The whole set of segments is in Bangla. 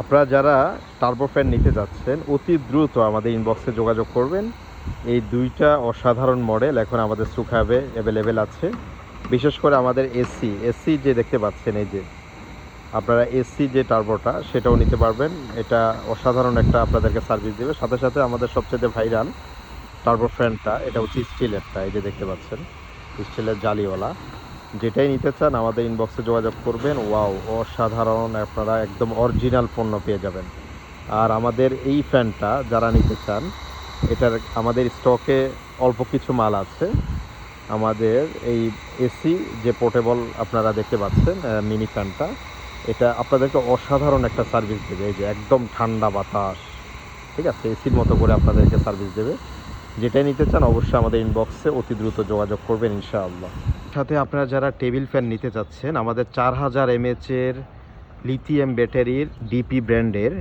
আপনারা যারা টার্বো ফ্যান নিতে যাচ্ছেন অতি দ্রুত আমাদের ইনবক্সে যোগাযোগ করবেন। এই দুইটা অসাধারণ মডেল এখন আমাদের সুখাবে অ্যাভেলেবেল আছে। বিশেষ করে আমাদের এসি যে দেখতে পাচ্ছেন, এই যে আপনারা এসি যে টার্বোটা সেটাও নিতে পারবেন। এটা অসাধারণ একটা আপনাদেরকে সার্ভিস দেবে। সাথে সাথে আমাদের সবচেয়ে ভাইরাল টার্বো ফ্যানটা, এটা হচ্ছে স্টিলেরটা, এই যে দেখতে পাচ্ছেন স্টিলের জালিওয়ালা। যেটাই নিতে চান আমাদের ইনবক্সে যোগাযোগ করবেন। ওয়াও, অসাধারণ, আপনারা একদম অরিজিনাল পণ্য পেয়ে যাবেন। আর আমাদের এই ফ্যানটা যারা নিতে চান, এটার আমাদের স্টকে অল্প কিছু মাল আছে। আমাদের এই এসি যে পোর্টেবল আপনারা দেখতে পাচ্ছেন মিনি ফ্যানটা, এটা আপনাদেরকে অসাধারণ একটা সার্ভিস দেবে। এই যে একদম ঠান্ডা বাতাস, ঠিক আছে, এসির মতো করে আপনাদেরকে সার্ভিস দেবে। যেটাই নিতে চান অবশ্যই আমাদের ইনবক্সে অতি দ্রুত যোগাযোগ করবেন ইনশাআল্লাহ। সাথে আপনারা যারা টেবিল ফ্যান নিতে চাচ্ছেন, আমাদের 4000 mAh লিথিয়াম ব্যাটারির ডিপি ব্র্যান্ডের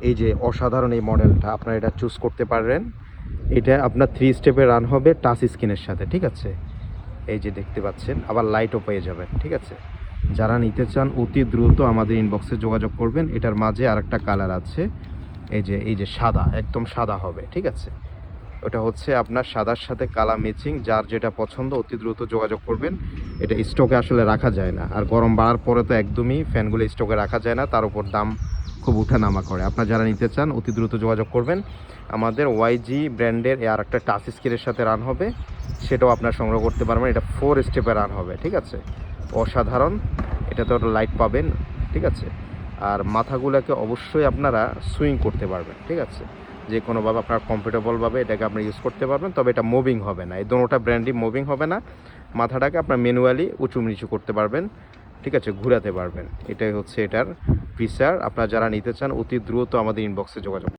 এই যে অসাধারণ এই মডেলটা আপনারা এটা চুজ করতে পারবেন। এটা আপনার 3 স্টেপে রান হবে টাচ স্ক্রিনের সাথে, ঠিক আছে। এই যে দেখতে পাচ্ছেন, আবার লাইটও পেয়ে যাবেন, ঠিক আছে। যারা নিতে চান অতি দ্রুত আমাদের ইনবক্সে যোগাযোগ করবেন। এটার মাঝে আরেকটা কালার আছে, এই যে সাদা, একদম সাদা হবে, ঠিক আছে। ওটা হচ্ছে আপনার সাদার সাথে কালা ম্যাচিং। যার যেটা পছন্দ অতি দ্রুত যোগাযোগ করবেন। এটা স্টকে আসলে রাখা যায় না, আর গরম বাড়ার পরে তো একদমই ফ্যানগুলো স্টকে রাখা যায় না, তার উপর দাম খুব উঠানামা করে। আপনারা যারা নিতে চান অতি দ্রুত যোগাযোগ করবেন। আমাদের ওয়াইজি ব্র্যান্ডের আর একটা টাচ স্ক্রিনের সাথে রান হবে, সেটাও আপনারা সংগ্রহ করতে পারবেন। এটা 4 স্টেপে রান হবে, ঠিক আছে। অসাধারণ, এটাতে ওটা লাইট পাবেন, ঠিক আছে। আর মাথাগুলোকে অবশ্যই আপনারা সুইং করতে পারবেন, ঠিক আছে। যে কোনোভাবে আপনার কমফোর্টেবলভাবে এটাকে আপনি ইউজ করতে পারবেন। তবে এটা মুভিং হবে না, এই দুটোটা ব্র্যান্ডই মুভিং হবে না। মাথাটাকে আপনার ম্যানুয়ালি উঁচু নিচু করতে পারবেন, ঠিক আছে, ঘুরাতে পারবেন। এটাই হচ্ছে এটার ফিচার। আপনারা যারা নিতে চান অতি দ্রুত আমাদের ইনবক্সে যোগাযোগ